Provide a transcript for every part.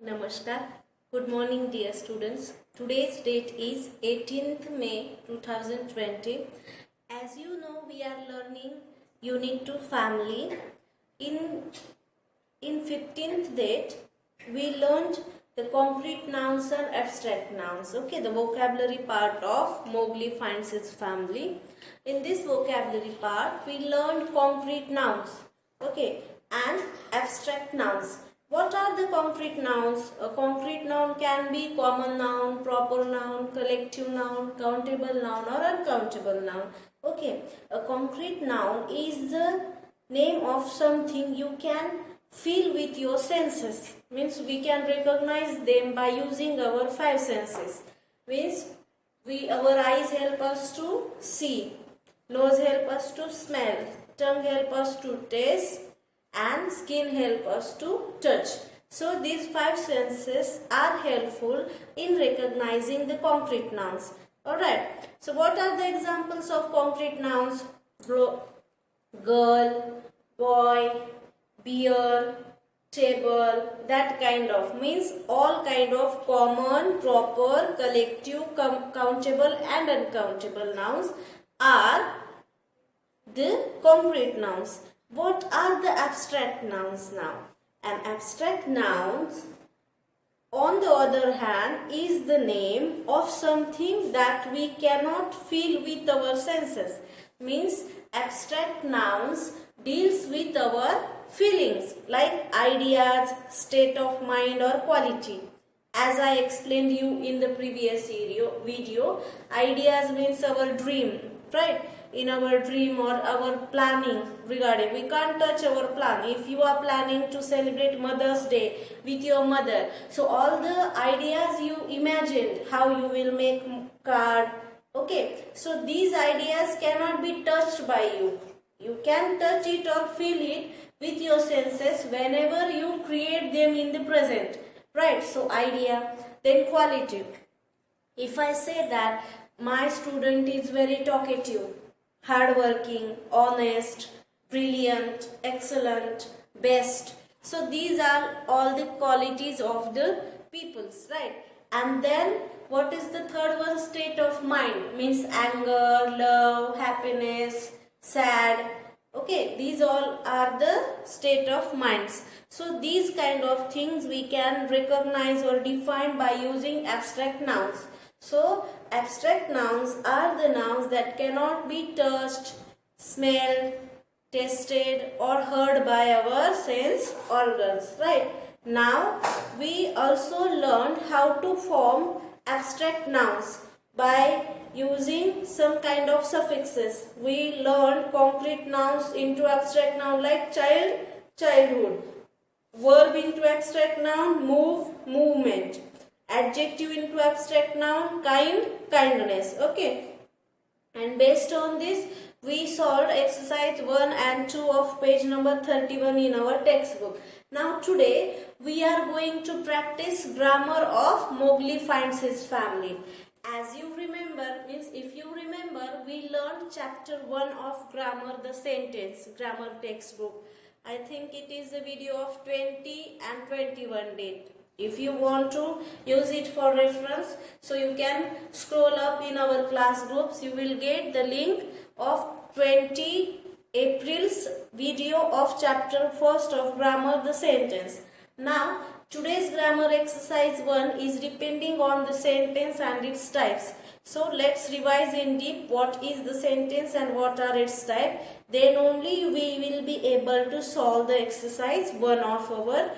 Namaskar. Good morning, dear students. Today's date is 18th May 2020. As you know, we are learning Unit 2 Family. In 15th date, we learned the concrete nouns and abstract nouns. Okay, the vocabulary part of Mowgli finds his family. In this vocabulary part, we learned concrete nouns. Okay, and abstract nouns. What are the concrete nouns? A concrete noun can be common noun, proper noun, collective noun, countable noun or uncountable noun. Okay, a concrete noun is the name of something you can feel with your senses. Means we can recognize them by using our five senses. Means our eyes help us to see, nose help us to smell, tongue help us to taste, and skin help us to touch. So these five senses are helpful in recognizing the concrete nouns. Alright. So what are the examples of concrete nouns? Girl, boy, beer, table, that kind of. Means all kind of common, proper, collective, countable and uncountable nouns are the concrete nouns. What are the abstract nouns now? An abstract noun, on the other hand, is the name of something that we cannot feel with our senses. Means abstract nouns deals with our feelings like ideas, state of mind or quality. As I explained you in the previous video, ideas means our dream, right? In our dream or our planning regarding, we can't touch our plan. If you are planning to celebrate Mother's Day with your mother, so all the ideas you imagined, how you will make card, okay, so these ideas cannot be touched by you. You can touch it or feel it with your senses whenever you create them in the present, right? So idea. Then quality. If I say that my student is very talkative, hardworking, honest, brilliant, excellent, best. So these are all the qualities of the peoples, right? And then what is the third one? State of mind. Means anger, love, happiness, sad. Okay, these all are the state of minds. So these kind of things we can recognize or define by using abstract nouns. So abstract nouns are the nouns that cannot be touched, smelled, tasted or heard by our sense organs, right? Now we also learned how to form abstract nouns by using some kind of suffixes. We learned concrete nouns into abstract noun like child, childhood. Verb into abstract noun, move, movement. Adjective into abstract noun, kind, kindness. Okay. And based on this, we solved exercise 1 and 2 of page number 31 in our textbook. Now today, we are going to practice grammar of Mowgli finds his family. As you remember, means if you remember, we learned chapter 1 of grammar, the sentence, grammar textbook. I think it is a video of 20 and 21 date. If you want to use it for reference, so you can scroll up in our class groups. You will get the link of 20 April's video of chapter 1st of grammar, the sentence. Now, today's grammar exercise 1 is depending on the sentence and its types. So, let's revise in deep what is the sentence and what are its types. Then only we will be able to solve the exercise 1 of our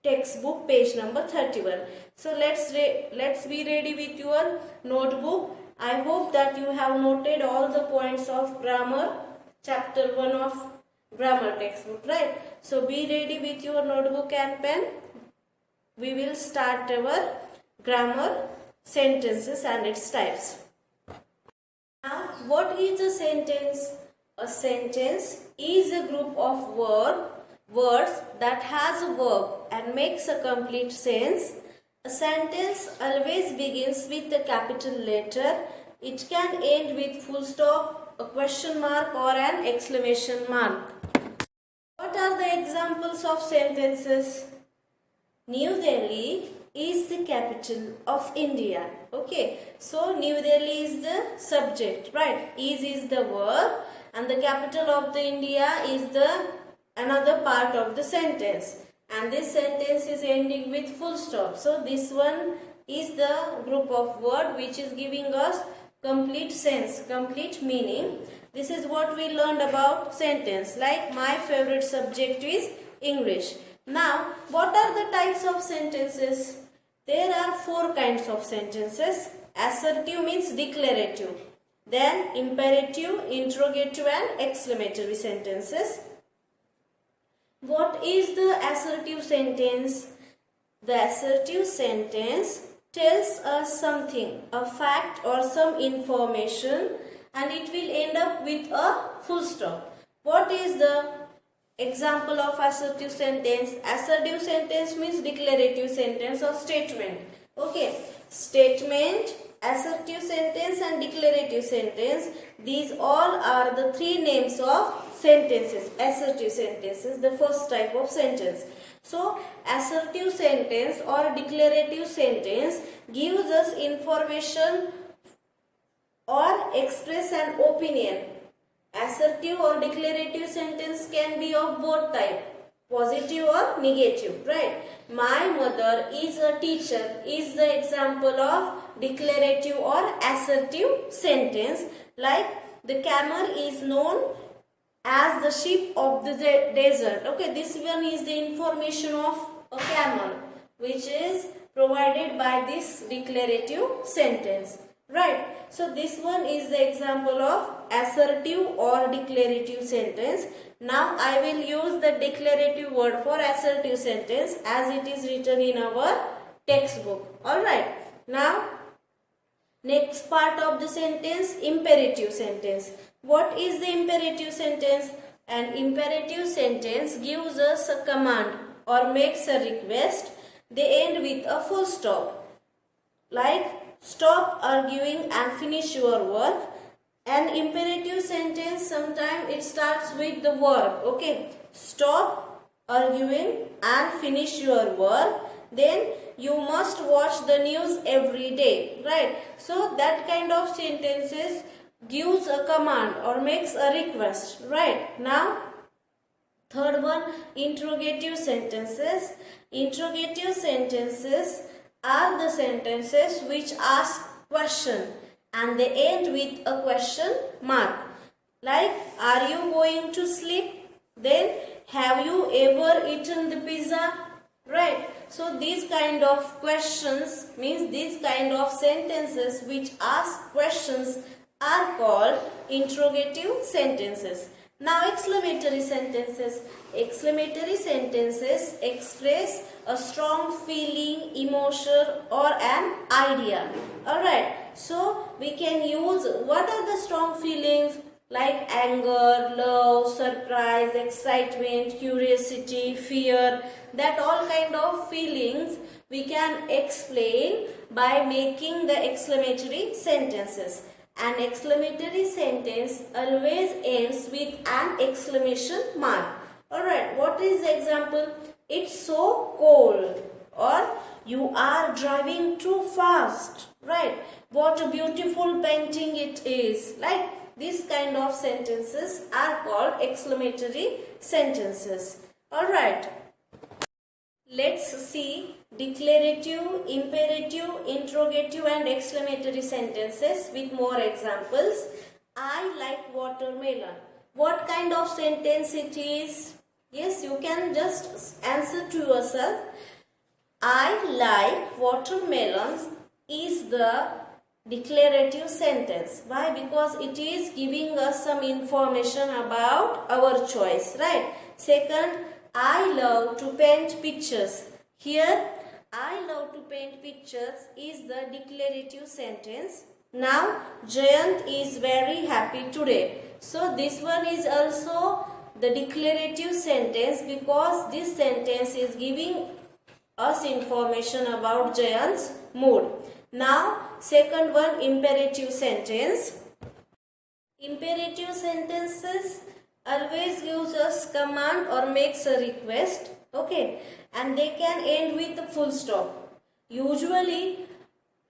textbook, page number 31. So let's be ready with your notebook. I hope that you have noted all the points of grammar, chapter 1 of grammar textbook, right? So be ready with your notebook and pen. We will start our grammar, sentences and its types. Now, what is a sentence? A sentence is a group of words that has a verb and makes a complete sense. A sentence always begins with a capital letter. It can end with full stop, a question mark or an exclamation mark. What are the examples of sentences? New Delhi is the capital of India. Okay, so New Delhi is the subject, right? Is the verb, and the capital of the India is the another part of the sentence. And this sentence is ending with full stop. So this one is the group of word which is giving us complete sense, complete meaning. This is what we learned about sentence. Like my favorite subject is English. Now, what are the types of sentences? There are 4 kinds of sentences. Assertive means declarative. Then imperative, interrogative and exclamatory sentences. What is the assertive sentence? The assertive sentence tells us something, a fact or some information, and it will end up with a full stop. What is the example of assertive sentence? Assertive sentence means declarative sentence or statement. Okay, statement, assertive sentence and declarative sentence, these all are the 3 names of sentences, assertive sentences, the first type of sentence. So, assertive sentence or declarative sentence gives us information or express an opinion. Assertive or declarative sentence can be of both type, positive or negative, right? My mother is a teacher is the example of declarative or assertive sentence. Like the camel is known as the sheep of the desert. Okay, this one is the information of a camel which is provided by this declarative sentence, right? So this one is the example of assertive or declarative sentence. Now I will use the declarative word for assertive sentence as it is written in our textbook. Alright. Now next part of the sentence, imperative sentence. What is the imperative sentence? An imperative sentence gives us a command or makes a request. They end with a full stop. Like stop arguing and finish your work. An imperative sentence, sometimes it starts with the verb. Okay, stop arguing and finish your work. Then you must watch the news every day, right? So that kind of sentences gives a command or makes a request, right? Now third one, interrogative sentences. Interrogative sentences are the sentences which ask question and they end with a question mark. Like, are you going to sleep? Then, have you ever eaten the pizza? Right. So, these kind of questions means these kind of sentences which ask questions are called interrogative sentences. Now, exclamatory sentences. Exclamatory sentences express a strong feeling, emotion or an idea. Alright. So, we can use what are the strong feelings like anger, love, surprise, excitement, curiosity, fear. That all kind of feelings we can explain by making the exclamatory sentences. An exclamatory sentence always ends with an exclamation mark. Alright, what is the example? It's so cold. Or you are driving too fast. Right? What a beautiful painting it is. Like these kind of sentences are called exclamatory sentences. Alright. Let's see declarative, imperative, interrogative and exclamatory sentences with more examples. I like watermelon. What kind of sentence it is? Yes, you can just answer to yourself. I like watermelons is the declarative sentence. Why? Because it is giving us some information about our choice, right? Second, I love to paint pictures. Here, I love to paint pictures is the declarative sentence. Now, Jayant is very happy today. So, this one is also the declarative sentence because this sentence is giving us information about Jayant's mood. Now, second one, imperative sentence. Imperative sentences always gives us command or makes a request. Okay, and they can end with a full stop. Usually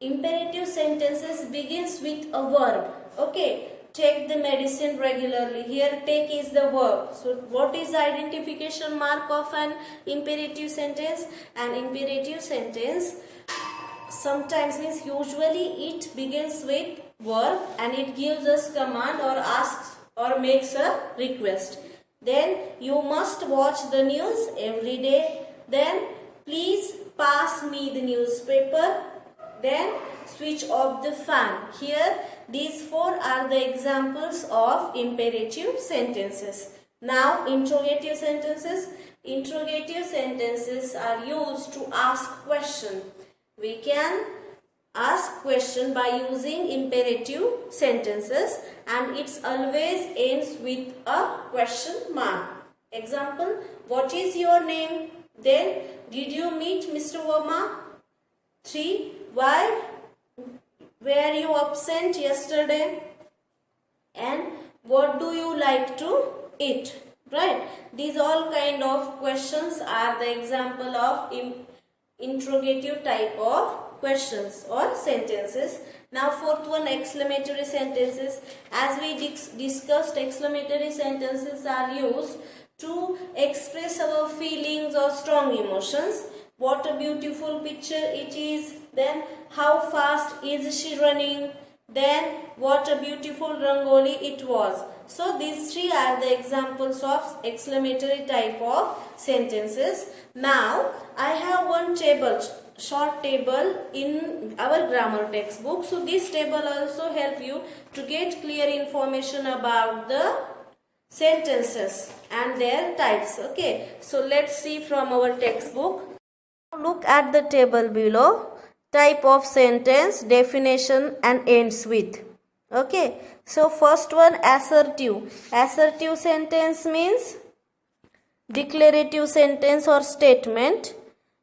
imperative sentences begins with a verb. Okay, take the medicine regularly. Here take is the verb. So what is the identification mark of an imperative sentence? An imperative sentence sometimes means usually it begins with verb and it gives us command or asks or makes a request. Then you must watch the news every day. Then please pass me the newspaper. Then switch off the fan. Here these four are the examples of imperative sentences. Now interrogative sentences. Interrogative sentences are used to ask question. We can ask question by using imperative sentences and it always ends with a question mark. Example, what is your name? Then, did you meet Mr. Verma? 3. Why were you absent yesterday? And what do you like to eat? Right? These all kind of questions are the example of interrogative type of questions or sentences. Now fourth one, exclamatory sentences. As we discussed, exclamatory sentences are used to express our feelings or strong emotions. What a beautiful picture it is. Then how fast is she running? Then what a beautiful rangoli it was. So these three are the examples of exclamatory type of sentences. Now I have one table, short table in our grammar textbook. So this table also help you to get clear information about the sentences and their types. Okay, so let's see from our textbook. Look at the table below. Type of sentence, definition and ends with. Okay, so first one, assertive. Assertive sentence means declarative sentence or statement.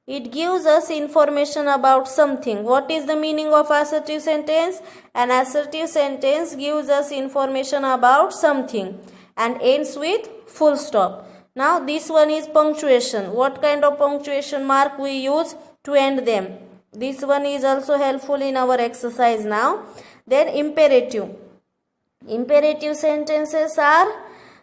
It gives us information about something. What is the meaning of assertive sentence? An assertive sentence gives us information about something and ends with full stop. Now this one is punctuation. What kind of punctuation mark we use to end them? This one is also helpful in our exercise now. Then imperative. Imperative sentences are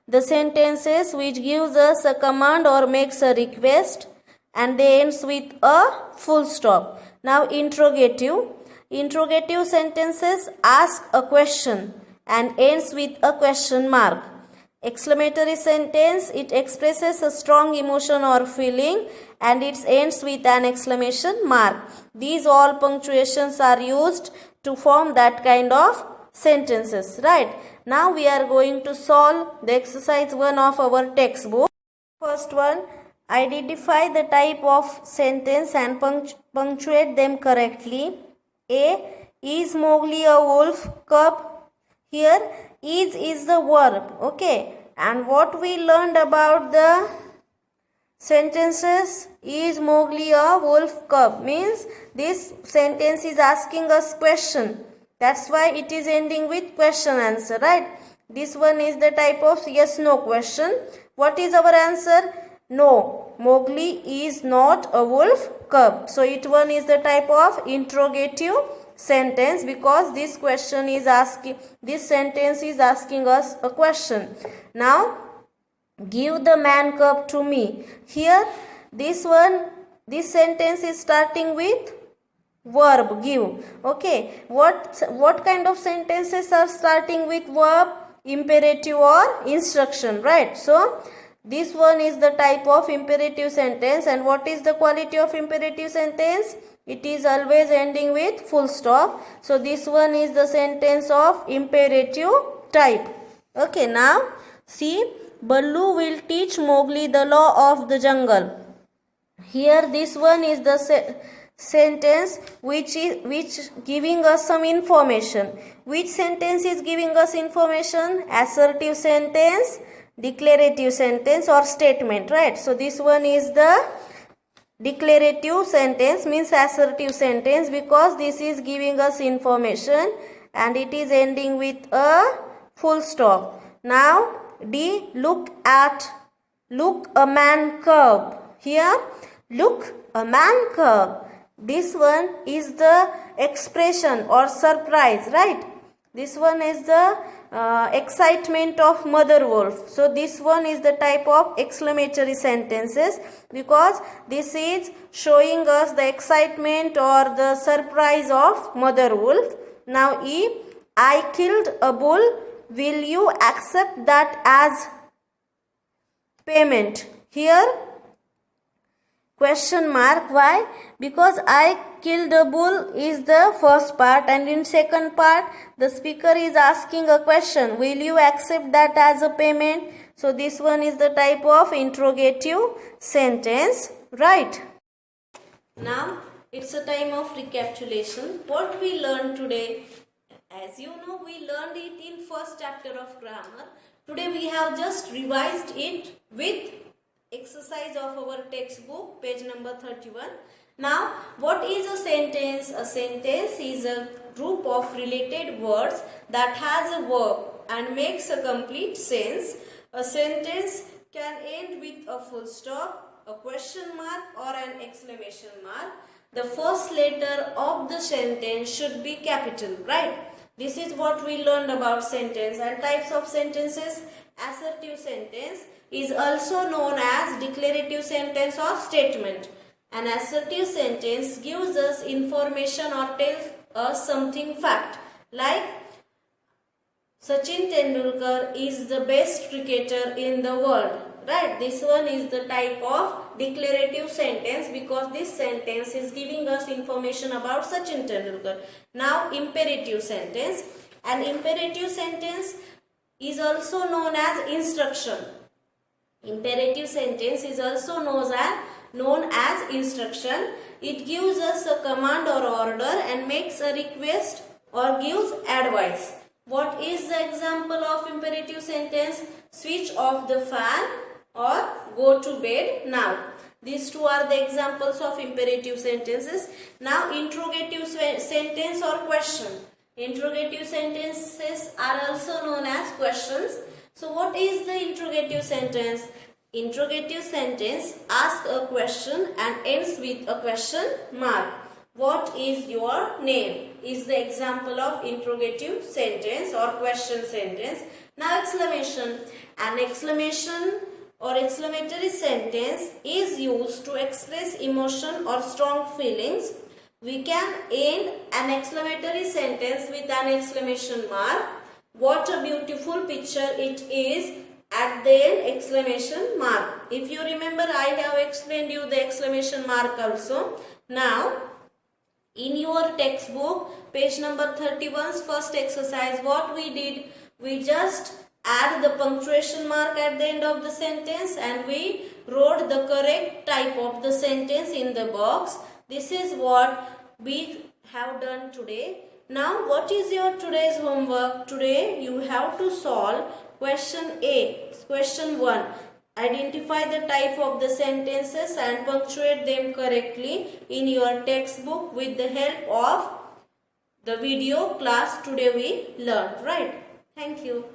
the sentences which gives us a command or makes a request and they ends with a full stop. Now interrogative. Interrogative sentences ask a question and ends with a question mark. Exclamatory sentence, it expresses a strong emotion or feeling and it ends with an exclamation mark. These all punctuations are used to form that kind of sentences, right? Now we are going to solve the exercise 1 of our textbook. First one, identify the type of sentence and punctuate them correctly. A, is Mowgli a wolf cub? Here is the verb. Okay, and what we learned about the sentences, is Mowgli a wolf cub, means this sentence is asking us question. That's why it is ending with question answer, right? This one is the type of yes no question. What is our answer? No, Mowgli is not a wolf cub. So it one is the type of interrogative sentence because this question is asking, this sentence is asking us a question. Now give the man cub to me. Here this sentence is starting with verb give. Okay, what kind of sentences are starting with verb? Imperative or instruction, right? So this one is the type of imperative sentence. And what is the quality of imperative sentence? It is always ending with full stop. So this one is the sentence of imperative type. Okay, now see, Ballu will teach Mowgli the law of the jungle. Here this one is the sentence which giving us some information. Which sentence is giving us information? Assertive sentence, declarative sentence or statement, right? So this one is the declarative sentence, means assertive sentence, because this is giving us information and it is ending with a full stop. Now D, look a man cub. Here, look, a man cub. This one is the expression or surprise, right? This one is the excitement of mother wolf. So this one is the type of exclamatory sentences because this is showing us the excitement or the surprise of mother wolf. Now I killed a bull. Will you accept that as payment? Here question mark. Why? Because I killed a bull is the first part, and in second part the speaker is asking a question. Will you accept that as a payment? So this one is the type of interrogative sentence, right? Now it's a time of recapitulation. What we learned today, as you know, we learned it in first chapter of grammar. Today we have just revised it with exercise of our textbook, page number 31. Now, what is a sentence? A sentence is a group of related words that has a verb and makes a complete sense. A sentence can end with a full stop, a question mark or an exclamation mark. The first letter of the sentence should be capital, right? This is what we learned about sentence and types of sentences. Assertive sentence is also known as declarative sentence or statement. An assertive sentence gives us information or tells us something fact, like Sachin Tendulkar is the best cricketer in the world, right? This one is the type of declarative sentence because this sentence is giving us information about Sachin Tendulkar. Now imperative sentence. An imperative sentence is also known as instruction. Imperative sentence is also known as instruction. It gives us a command or order and makes a request or gives advice. What is the example of imperative sentence? Switch off the fan or go to bed now. These two are the examples of imperative sentences. Now interrogative sentence or question. Interrogative sentences are also known as questions. So what is the interrogative sentence? Interrogative sentence asks a question and ends with a question mark. What is your name? Is the example of interrogative sentence or question sentence. Now exclamation. An exclamation or exclamatory sentence is used to express emotion or strong feelings. We can end an exclamatory sentence with an exclamation mark. What a beautiful picture it is, at the end exclamation mark. If you remember, I have explained you the exclamation mark also. Now in your textbook, page number 31's first exercise, what we did, we just add the punctuation mark at the end of the sentence and we wrote the correct type of the sentence in the box. This is what we have done today. Now what is your today's homework? Today you have to solve question A, question 1. Identify the type of the sentences and punctuate them correctly in your textbook with the help of the video class today we learned, right? Thank you.